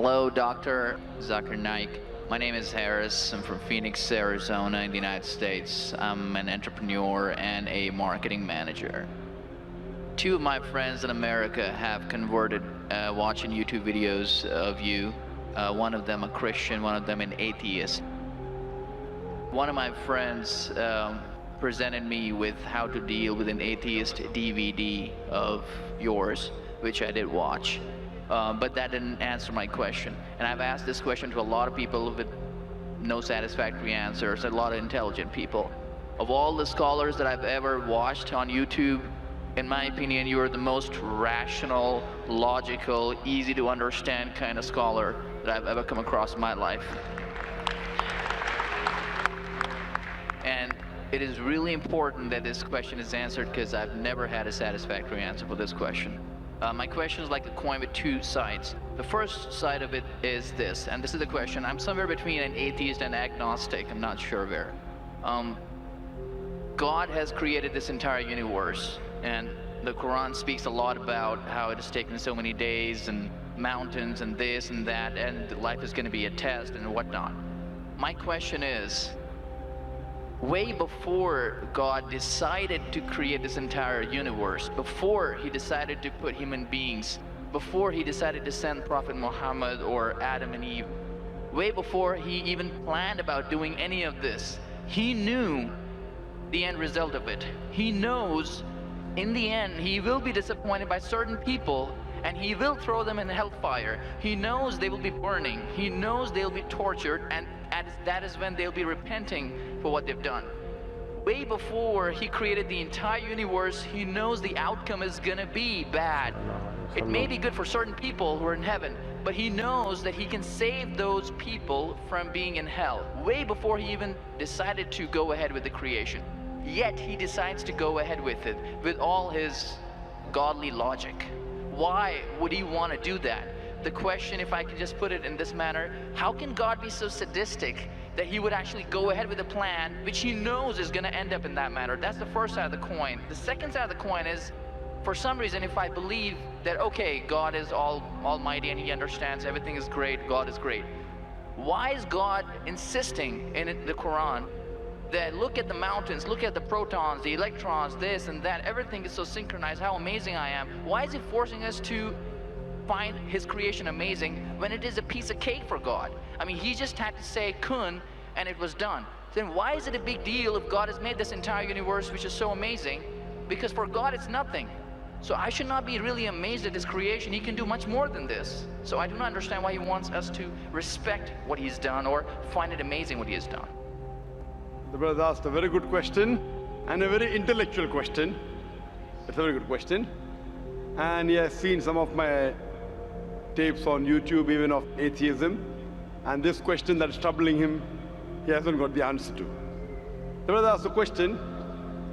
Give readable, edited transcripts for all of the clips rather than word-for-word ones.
Hello, Dr. Zakir Naik. My name is Harris. I'm from Phoenix, Arizona in the United States. I'm an entrepreneur and a marketing manager. Two of my friends in America have converted watching YouTube videos of you. One of them a Christian, one of them an atheist. One of my friends presented me with how to deal with an atheist DVD of yours, which I did watch. But that didn't answer my question. And I've asked this question to a lot of people with no satisfactory answers, a lot of intelligent people. Of all the scholars that I've ever watched on YouTube, in my opinion, you are the most rational, logical, easy to understand kind of scholar that I've ever come across in my life. And it is really important that this question is answered because I've never had a satisfactory answer for this question. My question is like a coin with two sides. The first side of it is this, and this is the question. I'm somewhere between an atheist and agnostic. I'm not sure where. God has created this entire universe, and the Quran speaks a lot about how it has taken so many days and mountains and this and that, and life is going to be a test and whatnot. My question is, way before God decided to create this entire universe, before he decided to put human beings, before he decided to send Prophet Muhammad or Adam and Eve, way before he even planned about doing any of this, he knew the end result of it. He knows in the end he will be disappointed by certain people and he will throw them in hellfire. He knows they will be burning. He knows they'll be tortured, and that is when they'll be repenting for what they've done. Way before he created the entire universe, he knows the outcome is gonna be bad. It may be good for certain people who are in heaven, but he knows that he can save those people from being in hell. Way before he even decided to go ahead with the creation. Yet he decides to go ahead with it, with all his godly logic. Why would he want to do that? The question, if I could just put it in this manner, how can God be so sadistic that he would actually go ahead with a plan which he knows is going to end up in that manner? That's the first side of the coin. The second side of the coin is, for some reason, if I believe that, okay, God is almighty and he understands everything is great, God is great, why is God insisting in the Quran that look at the mountains, look at the protons, the electrons, this and that, everything is so synchronized, how amazing I am? Why is he forcing us to find his creation amazing when it is a piece of cake for God? I mean, he just had to say kun and it was done. Then why is it a big deal if God has made this entire universe which is so amazing? Because for God it's nothing. So I should not be really amazed at his creation. He can do much more than this. So I do not understand why he wants us to respect what he's done or find it amazing what he has done. The brother asked a very good question and a very intellectual question. It's a very good question. And he has seen some of my tapes on YouTube, even of atheism. And this question that is troubling him, he hasn't got the answer to. The brother asked a question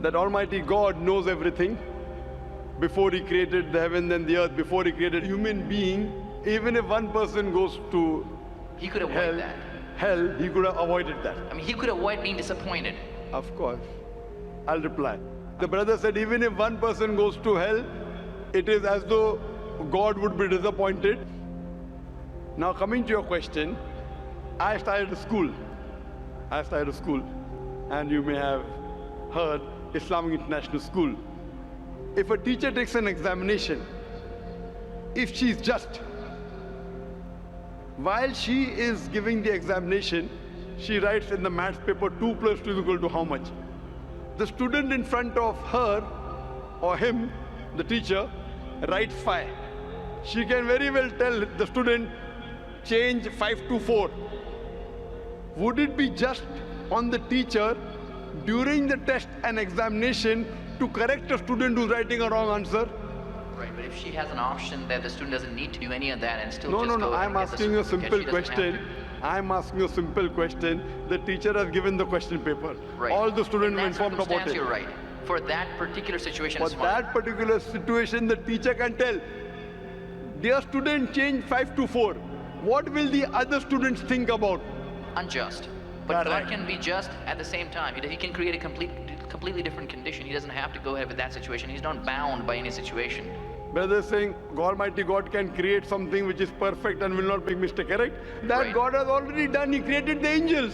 that Almighty God knows everything before he created the heaven and the earth, before he created human being. Even if one person goes to he could avoid hell, he could have avoided that. I mean, he could avoid being disappointed. Of course. I'll reply. The brother said, even if one person goes to hell, it is as though God would be disappointed. Now coming to your question, I started a school. And you may have heard Islamic International School. If a teacher takes an examination, if she is just, while she is giving the examination, she writes in the maths paper 2 plus 2 is equal to how much? The student in front of her or him, the teacher, writes 5. She can very well tell the student, change 5 to 4. Would it be just on the teacher during the test and examination to correct a student who's writing a wrong answer? Right, but if she has an option that the student doesn't need to do any of that and still No, I'm asking you a simple question. I'm asking you a simple question. The teacher has given the question paper. Right. All the students were informed about it. You're right. For that particular situation, For that particular situation, the teacher can tell, dear student, change 5 to 4. What will the other students think about? Unjust. But God can be just at the same time. He can create a completely different condition. He doesn't have to go ahead with that situation. He's not bound by any situation. Brother is saying Almighty God can create something which is perfect and will not make mistake, correct? That Right. God has already done. He created the angels.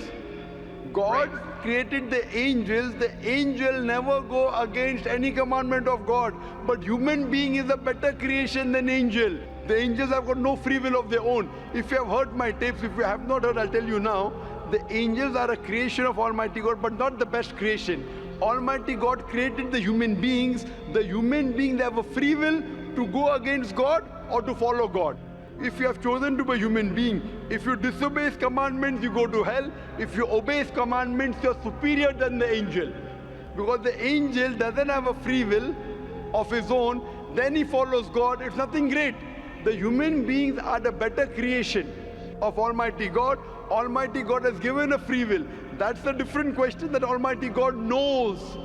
God created the angels. The angel never go against any commandment of God. But human being is a better creation than angel. The angels have got no free will of their own. If you have heard my tapes, if you have not heard, I'll tell you now. The angels are a creation of Almighty God, but not the best creation. Almighty God created the human beings. The human beings have a free will to go against God or to follow God. If you have chosen to be a human being, if you disobey His commandments, you go to hell. If you obey His commandments, you're superior than the angel. Because the angel doesn't have a free will of his own, then he follows God. It's nothing great. The human beings are the better creation of Almighty God. Almighty God has given a free will. That's the different question that Almighty God knows.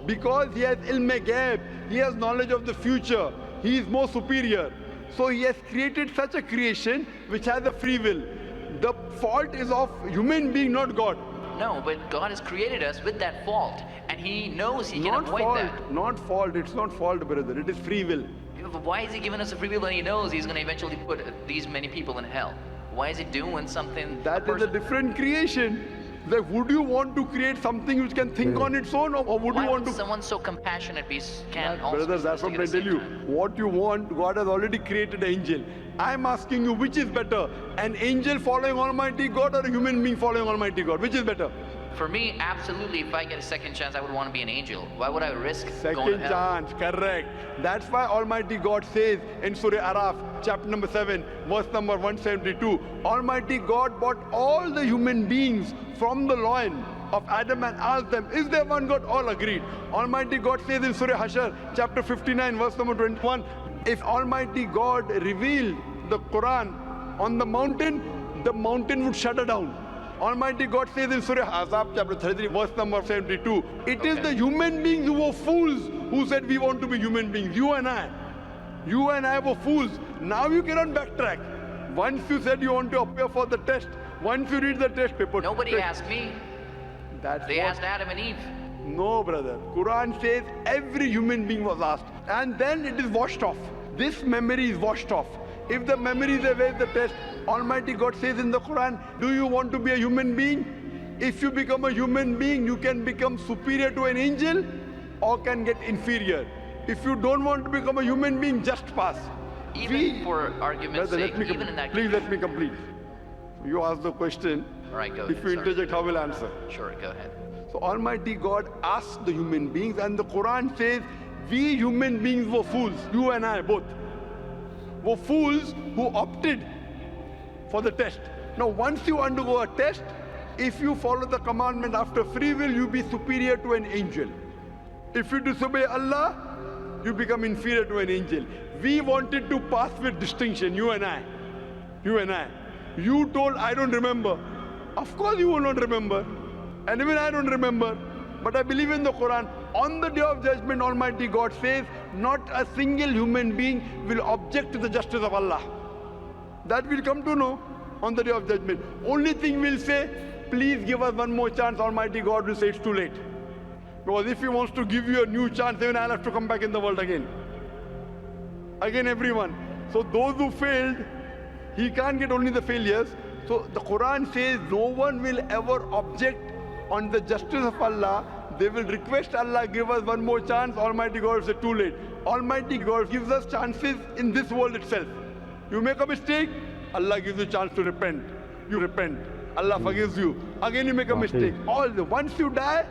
Because He has ilm ghaib, He has knowledge of the future. He is more superior. So He has created such a creation which has a free will. The fault is of human being, not God. No, but God has created us with that fault, and He knows He can Not avoid fault, that. not fault. It's not fault, brother. It is free will. But why is He giving us a free will when He knows He's going to eventually put these many people in hell? Why is He doing something? That is a different creation. Like, would you want to create something which can think on its own, or would Why you want would to? someone so compassionate can also Brother, be that's what sadistic I at the tell same you. time? What you want, God has already created an angel. I'm asking you, which is better? An angel following Almighty God or a human being following Almighty God? Which is better? For me, absolutely, if I get a second chance, I would want to be an angel. Why would I risk going to Second hell? chance, correct. That's why Almighty God says in Surah Araf, chapter number 7, verse number 172, Almighty God brought all the human beings from the loin of Adam and asked them, is there one God? All agreed. Almighty God says in Surah Hashar, chapter 59, verse number 21, if Almighty God revealed the Quran on the mountain would shudder down. Almighty God says in Surah Azab, chapter 33, verse number 72, it is the human beings who were fools who said we want to be human beings. You and I were fools. Now you cannot backtrack. Once you said you want to appear for the test, once you read the test paper. Nobody asked me. They asked Adam and Eve. No, brother. Quran says every human being was asked. And then it is washed off. This memory is washed off. If the memory is away, the test. Almighty God says in the Quran, do you want to be a human being? If you become a human being, you can become superior to an angel or can get inferior. If you don't want to become a human being, just pass. Even for argument's Brother, sake, even in that please case. let me complete. You ask the question. All right, go If ahead. you sorry. interject, how will I answer? Sure, go ahead. So Almighty God asked the human beings, and the Quran says, we human beings were fools, you and I both, were fools who opted for the test. Now once you undergo a test, if you follow the commandment after free will, you be superior to an angel. If you disobey Allah, you become inferior to an angel. We wanted to pass with distinction, you and I. You told, I don't remember. Of course you will not remember. And even I don't remember. But I believe in the Quran. On the day of judgment, Almighty God says, not a single human being will object to the justice of Allah. That we'll come to know on the day of judgment. Only thing we'll say, please give us one more chance. Almighty God will say it's too late. Because if He wants to give you a new chance, then I'll have to come back in the world again. Again, everyone. So those who failed, He can't get only the failures. So the Quran says no one will ever object on the justice of Allah. They will request Allah, give us one more chance. Almighty God will say too late. Almighty God gives us chances in this world itself. You make a mistake, Allah gives you a chance to repent. You repent. Allah forgives you. Again you make a mistake. Once you die,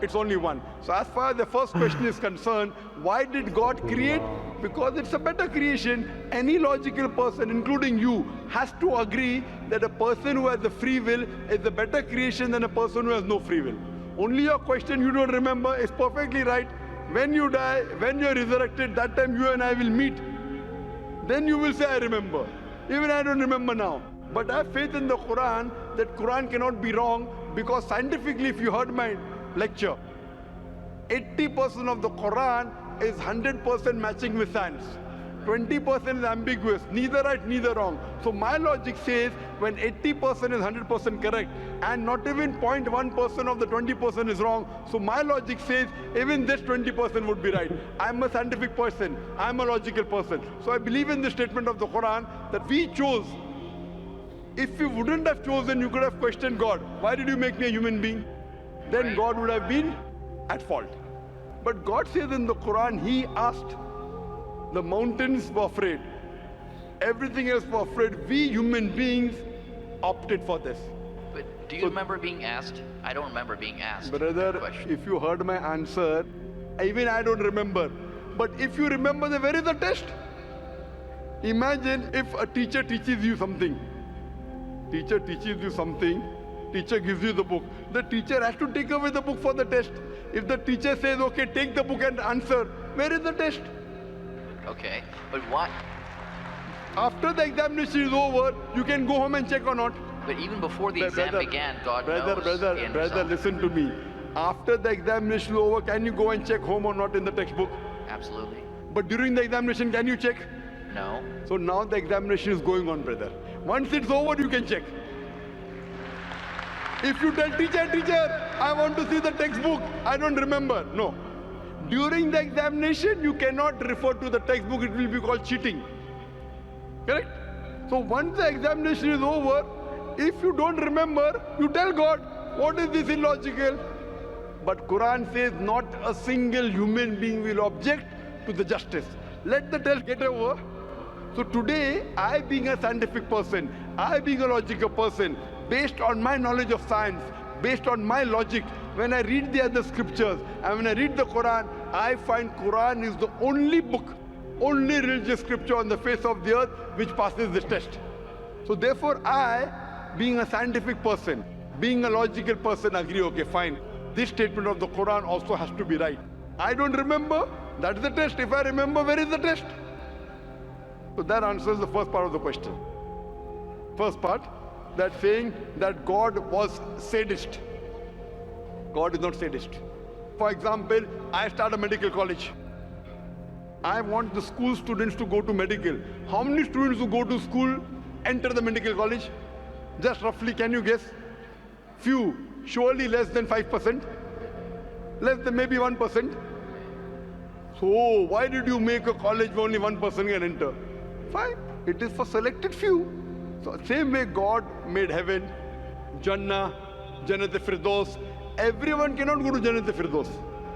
it's only one. So as far as the first question is concerned, why did God create? Because it's a better creation. Any logical person, including you, has to agree that a person who has the free will is a better creation than a person who has no free will. Only your question you don't remember is perfectly right. When you die, when you're resurrected, that time you and I will meet. Then you will say, I remember. Even I don't remember now. But I have faith in the Quran that Quran cannot be wrong, because scientifically, if you heard my lecture, 80% of the Quran is 100% matching with science. 20% is ambiguous, neither right, neither wrong. So my logic says when 80% is 100% correct and not even 0.1% of the 20% is wrong, so my logic says even this 20% would be right. I'm a scientific person, I'm a logical person. So I believe in the statement of the Quran that we chose. If you wouldn't have chosen, you could have questioned God. Why did you make me a human being? Then God would have been at fault. But God says in the Quran, He asked, the mountains were afraid. Everything else was afraid. We human beings opted for this. But do you remember being asked? I don't remember being asked. Brother, if you heard my answer, even I don't remember. But if you remember, where is the test? Imagine if a teacher teaches you something. Teacher teaches you something. Teacher gives you the book. The teacher has to take away the book for the test. If the teacher says, okay, take the book and answer, where is the test? Okay, but what? After the examination is over, you can go home and check or not. But even before the exam began, God knows. Brother, listen to me. After the examination is over, can you go and check home or not in the textbook? Absolutely. But during the examination, can you check? No. So now the examination is going on, brother. Once it's over, you can check. If you tell teacher, I want to see the textbook, I don't remember. No. During the examination, you cannot refer to the textbook, it will be called cheating. Correct? So once the examination is over, if you don't remember, you tell God, what is this illogical? But Quran says not a single human being will object to the justice. Let the test get over. So today, I being a scientific person, I being a logical person, based on my knowledge of science, based on my logic, when I read the other scriptures and when I read the Quran, I find Quran is the only book, only religious scripture on the face of the earth which passes this test. So therefore I, being a scientific person, being a logical person, agree, okay, fine. This statement of the Quran also has to be right. I don't remember, that's the test. If I remember, where is the test? So that answers the first part of the question. First part, that saying that God was sadist. God is not sadist. For example, I start a medical college. I want the school students to go to medical. How many students who go to school enter the medical college? Just roughly, can you guess? Few, surely less than 5%. Less than maybe 1%. So why did you make a college where only 1% can enter? Fine, it is for selected few. So same way God made heaven, Jannah, Jannat-e-Firdaus. Everyone cannot go to Jannat-e-Firdaus.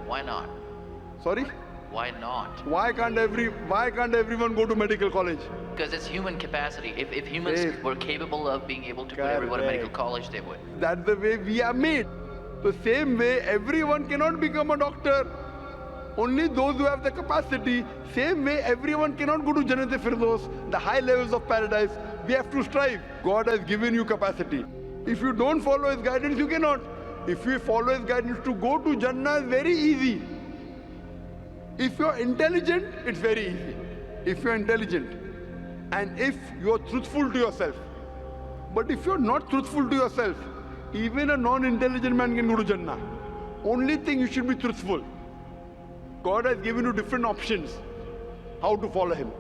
Why not? Sorry? Why not? Why can't everyone go to medical college? Because it's human capacity. If humans were capable of being able to put everyone in medical college, they would. That's the way we are made. The same way everyone cannot become a doctor. Only those who have the capacity. Same way everyone cannot go to Jannat-e-Firdaus, the high levels of paradise. We have to strive. God has given you capacity. If you don't follow His guidance, you cannot. If you follow His guidance, to go to Jannah is very easy. If you're intelligent, it's very easy. If you're intelligent and if you're truthful to yourself. But if you're not truthful to yourself, even a non-intelligent man can go to Jannah. Only thing, you should be truthful. God has given you different options how to follow Him.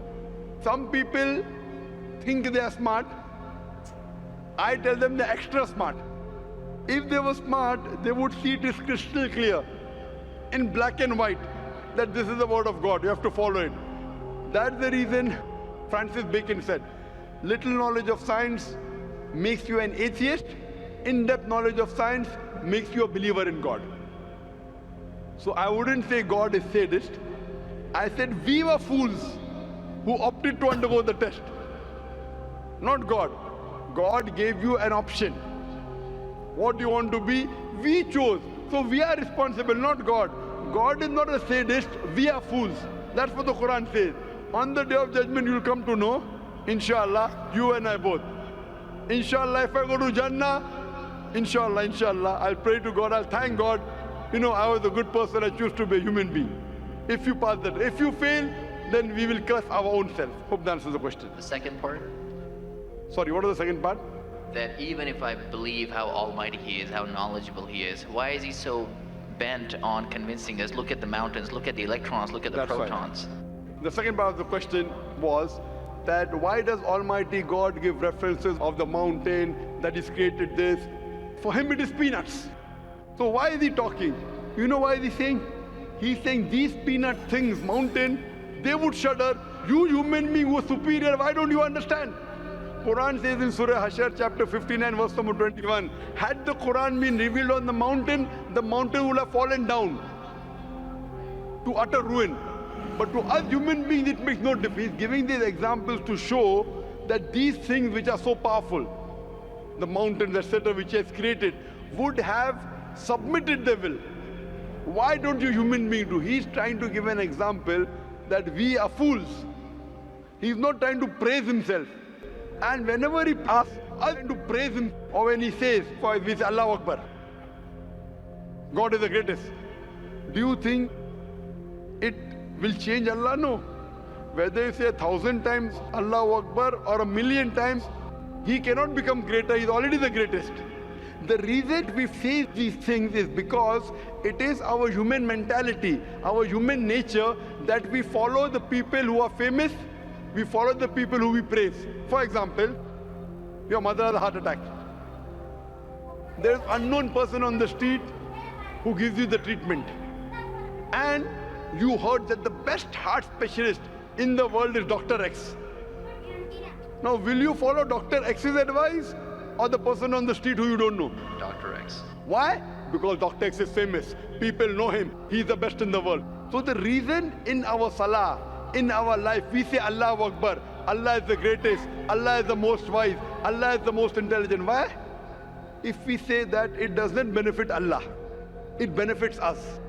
Some people think they are smart. I tell them they're extra smart. If they were smart, they would see it is crystal clear in black and white that this is the word of God. You have to follow it. That's the reason Francis Bacon said, little knowledge of science makes you an atheist. In-depth knowledge of science makes you a believer in God. So I wouldn't say God is sadist. I said we were fools who opted to undergo the test. Not God. God gave you an option. What do you want to be? We chose. So we are responsible, not God. God is not a sadist. We are fools. That's what the Quran says. On the day of judgment, you will come to know, inshallah, you and I both. Inshallah, if I go to Jannah, inshallah, I'll pray to God, I'll thank God. You know, I was a good person, I choose to be a human being. If you pass that. If you fail, then we will curse our own self. Hope that answers the question. The second part? Sorry, what is the second part? That even if I believe how almighty He is, how knowledgeable He is, why is He so bent on convincing us, look at the mountains, look at the electrons, look at the protons? Right. The second part of the question, was that why does Almighty God give references of the mountain that He's created this? For Him it is peanuts. So why is He talking? You know why is He saying? He's saying these peanut things, mountain, they would shudder. You human being who are superior, why don't you understand? Quran says in Surah Hashr chapter 59 verse number 21, had the Quran been revealed on the mountain would have fallen down to utter ruin. But to us human beings it makes no difference. He's giving these examples to show that these things which are so powerful, the mountains etc. which He has created, would have submitted their will. Why don't you human beings do? He's trying to give an example that we are fools. He's not trying to praise Himself. And whenever He asks us to praise Him, or when He says, for we say Allahu Akbar, God is the greatest, do you think it will change Allah? No. Whether you say 1,000 times Allahu Akbar or 1,000,000 times, He cannot become greater. He's already the greatest. The reason we face these things is because it is our human mentality, our human nature, that we follow the people who are famous, we follow the people who we praise. For example, your mother has a heart attack. There is an unknown person on the street who gives you the treatment. And you heard that the best heart specialist in the world is Dr. X. Now, will you follow Dr. X's advice or the person on the street who you don't know? Dr. X. Why? Because Dr. X is famous. People know him. He's the best in the world. So the reason in our salah, in our life, we say Allahu Akbar, Allah is the greatest, Allah is the most wise, Allah is the most intelligent. Why? If we say that, it doesn't benefit Allah. It benefits us.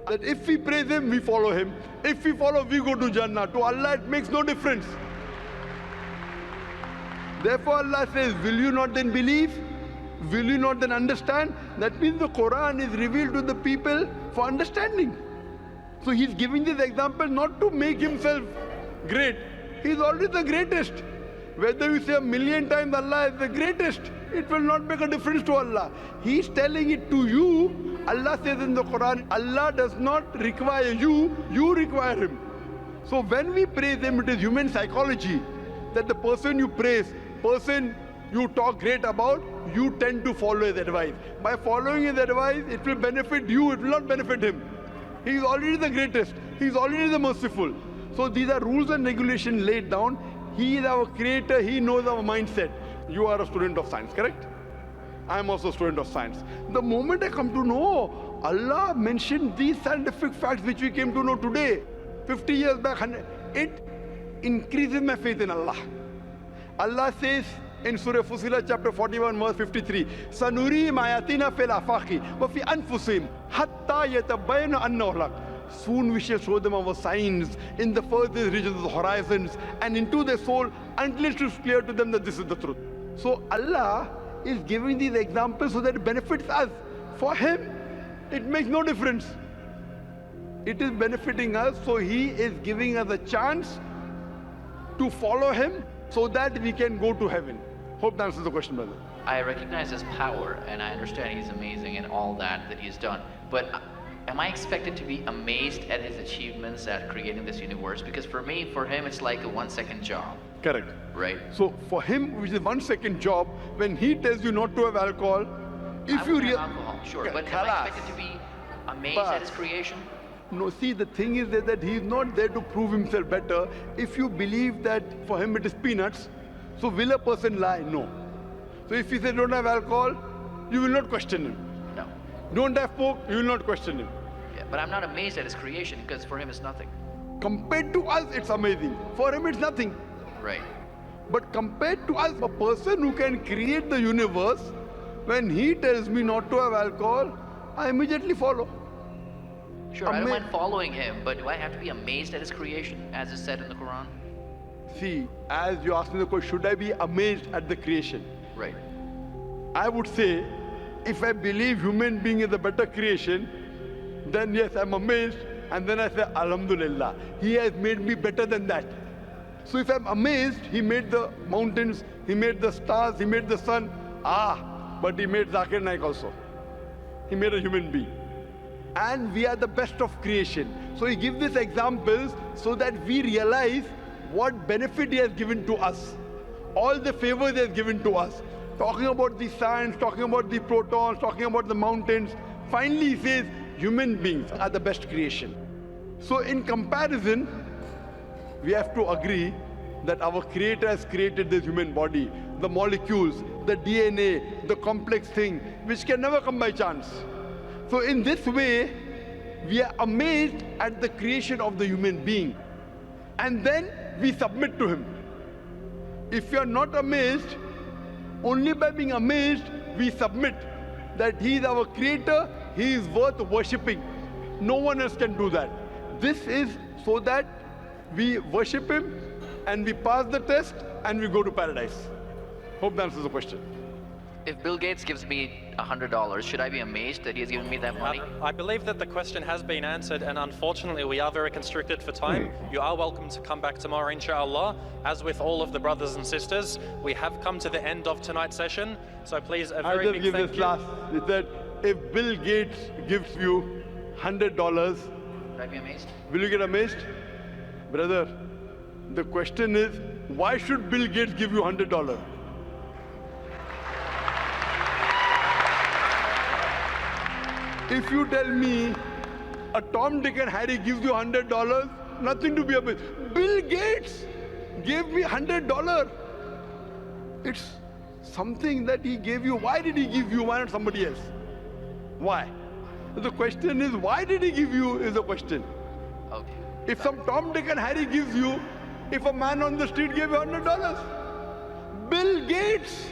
That if we praise Him, we follow Him. If we follow, we go to Jannah. To Allah, it makes no difference. Therefore, Allah says, will you not then believe? Will you not then understand? That means the Quran is revealed to the people for understanding. So He's giving this example not to make Himself great. He's already the greatest. Whether you say 1,000,000 times Allah is the greatest, it will not make a difference to Allah. He's telling it to you. Allah says in the Quran, Allah does not require you, you require Him. So when we praise Him, it is human psychology that the person you praise, person you talk great about, you tend to follow His advice. By following His advice, it will benefit you, it will not benefit Him. He is already the greatest. He is already the merciful. So these are rules and regulations laid down. He is our creator. He knows our mindset. You are a student of science, correct? I am also a student of science. The moment I come to know, Allah mentioned these scientific facts which we came to know today, 50 years back, it increases my faith in Allah. Allah says in Surah Fussilat chapter 41 verse 53, Sanurihim ayatina fil afaqi wa fi anfusihim hatta yatabayyana annahu al-haq. Soon we shall show them our signs in the furthest regions of the horizons and into their soul until it is clear to them that this is the truth. So Allah is giving these examples so that it benefits us. For Him, it makes no difference. It is benefiting us, so He is giving us a chance to follow Him so that we can go to heaven. Hope that answers the question, brother. I recognize His power, and I understand He's amazing and all that He's done. But am I expected to be amazed at His achievements at creating this universe? Because for Him, it's like a 1-second job. Correct. Right? So for Him, which is 1-second job, when He tells you not to have alcohol, if you have alcohol, sure, but am I expected to be amazed at His creation? No, see, the thing is that He is not there to prove Himself better. If you believe that for Him it is peanuts, so will a person lie? No. So if He says don't have alcohol, you will not question Him. No. Don't have pork, you will not question Him. Yeah, but I'm not amazed at His creation because for Him it's nothing. Compared to us, it's amazing. For Him, it's nothing. Right. But compared to us, a person who can create the universe, when he tells me not to have alcohol, I immediately follow. Sure, I don't mind following Him, but do I have to be amazed at His creation, as is said in the Quran? See, as you asked me the question, should I be amazed at the creation? Right. I would say, if I believe human being is a better creation, then yes, I'm amazed, and then I say, Alhamdulillah, He has made me better than that. So if I'm amazed, He made the mountains, He made the stars, He made the sun. But He made Zakir Naik also. He made a human being. And we are the best of creation. So He gives these examples so that we realize what benefit he has given to us, all the favors he has given to us. Talking about the science, talking about the protons, talking about the mountains. Finally he says, human beings are the best creation. So in comparison, we have to agree that our Creator has created this human body, the molecules, the DNA, the complex thing, which can never come by chance. So in this way, we are amazed at the creation of the human being. And then we submit to him. If you are not amazed, only by being amazed, we submit that he is our Creator, he is worth worshipping. No one else can do that. This is so that we worship him and we pass the test and we go to paradise. Hope that answers the question. If Bill Gates gives me $100, should I be amazed that he has given me that money? I believe that the question has been answered, and unfortunately we are very constricted for time. You are welcome to come back tomorrow, inshallah. As with all of the brothers and sisters, we have come to the end of tonight's session, so please a very big thank you. I'll just give this last. It said, if Bill Gates gives you $100, Should I be amazed? will you get amazed? Brother, the question is, why should Bill Gates give you $100? If you tell me a Tom, Dick and Harry gives you $100, nothing to be amazed. Bill Gates gave me $100. It's something that he gave you. Why did he give you? Why not somebody else? Why? The question is, why did he give you is the question. Okay. If some Tom, Dick and Harry gives you, if a man on the street gave you $100, Bill Gates.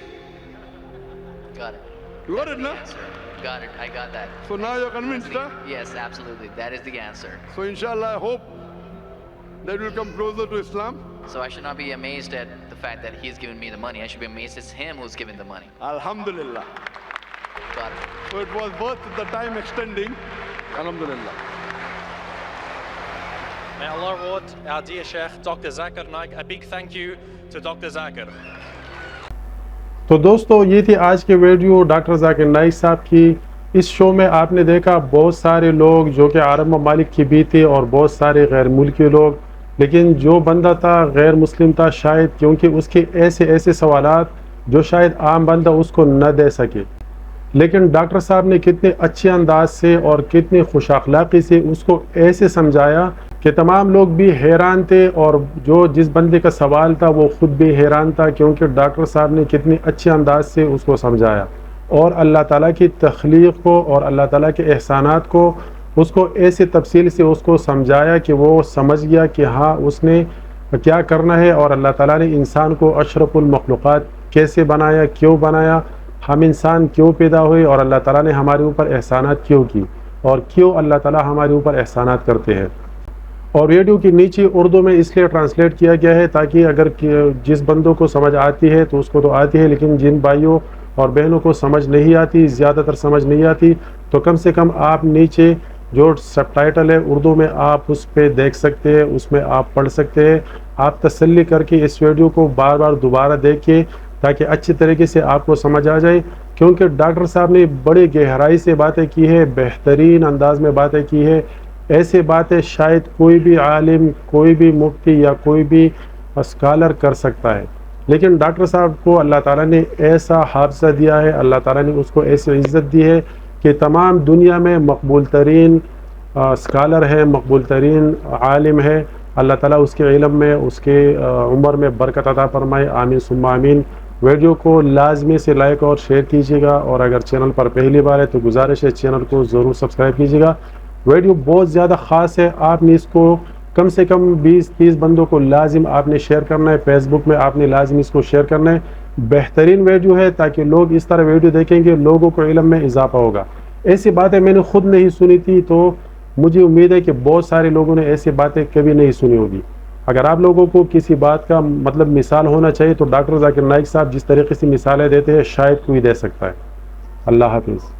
Got it. You got That's it, the no? answer. Got it. I got that. So now you're convinced, huh? Yes, absolutely. That is the answer. So inshallah, I hope that we'll come closer to Islam. So I should not be amazed at the fact that he's given me the money. I should be amazed it's him who's giving the money. Alhamdulillah. Got it. So it was worth the time extending. Alhamdulillah. May Allah reward our dear Sheikh, Dr. Zakir Naik. A big thank you to Dr. Zakir. تو دوستو یہ تھی آج کی video doctor Zakir Naik صاحب کی. اس شو میں آپ نے دیکھا بہت سارے لوگ جو کہ عرب ممالک کی بھی تھے اور بہت سارے غیر ملکی لوگ، لیکن جو بندہ تھا غیر مسلم تھا شاید کیونکہ اس کے ایسے سوالات جو شاید عام بندہ اس کو نہ دے سکے. لیکن ڈاکٹر صاحب نے کتنے اچھے انداز سے اور کتنی خوش اخلاقی سے اس کو ایسے سمجھایا کہ تمام لوگ بھی حیران تھے، اور جو جس بندے کا سوال تھا وہ خود بھی حیران تھا، کیونکہ ڈاکٹر صاحب نے کتنے اچھے انداز سے اس کو سمجھایا اور اللہ تعالیٰ کی تخلیق کو اور اللہ تعالیٰ کے احسانات کو اس کو ایسے تفصیل سے اس کو سمجھایا کہ وہ سمجھ گیا کہ ہاں اس نے کیا کرنا ہے، اور اللہ تعالیٰ نے انسان کو اشرف المخلوقات کیسے بنایا، کیوں بنایا، ہم انسان کیوں پیدا ہوئے، اور اللہ تعالیٰ نے ہمارے اوپر احسانات کیوں کی، اور کیوں اللہ تعالیٰ ہمارے اوپر احسانات کرتے ہیں. اور ویڈیو کی نیچے اردو میں اس لیے ٹرانسلیٹ کیا گیا ہے تاکہ اگر جس بندوں کو سمجھ آتی ہے تو اس کو تو آتی ہے، لیکن جن بھائیوں اور بہنوں کو سمجھ نہیں آتی، زیادہ تر سمجھ نہیں آتی، تو کم سے کم آپ نیچے جو سب ٹائٹل ہے اردو میں آپ اس پہ دیکھ سکتے ہیں، اس میں آپ پڑھ سکتے ہیں. آپ تسلی کر کے اس ویڈیو کو بار بار دوبارہ دیکھیں تاکہ اچھی طریقے سے آپ کو سمجھ آ جائے، کیونکہ ڈاکٹر صاحب نے بڑی گہرائی سے باتیں کی ہے، بہترین انداز میں باتیں کی ہے. ایسے باتیں شاید کوئی بھی عالم، کوئی بھی مفتی یا کوئی بھی اسکالر کر سکتا ہے، لیکن ڈاکٹر صاحب کو اللہ تعالیٰ نے ایسا حافظہ دیا ہے، اللہ تعالیٰ نے اس کو ایسی عزت دی ہے کہ تمام دنیا میں مقبول ترین اسکالر ہے، مقبول ترین عالم ہے. اللہ تعالیٰ اس کے علم میں، اس کے عمر میں برکت عطا فرمائے. آمین ثم آمین. ویڈیو کو لازمی سے لائک اور شیئر کیجیے گا، اور اگر چینل پر پہلی بار ہے تو گزارش ہے چینل کو ضرور سبسکرائب کیجیے گا. ویڈیو بہت زیادہ خاص ہے، آپ نے اس کو کم سے کم 20-30 بندوں کو لازم آپ نے شیئر کرنا ہے. فیس بک میں آپ نے لازم اس کو شیئر کرنا ہے. بہترین ویڈیو ہے تاکہ لوگ اس طرح ویڈیو دیکھیں گے، لوگوں کو علم میں اضافہ ہوگا. ایسی باتیں میں نے خود نہیں سنی تھی، تو مجھے امید ہے کہ بہت سارے لوگوں نے ایسی باتیں کبھی نہیں سنی ہوگی. اگر آپ لوگوں کو کسی بات کا مطلب مثال ہونا چاہیے تو ڈاکٹر ذاکر نائک صاحب جس طریقے سے مثالیں دیتے ہیں شاید کوئی دے سکتا ہے. اللہ حافظ.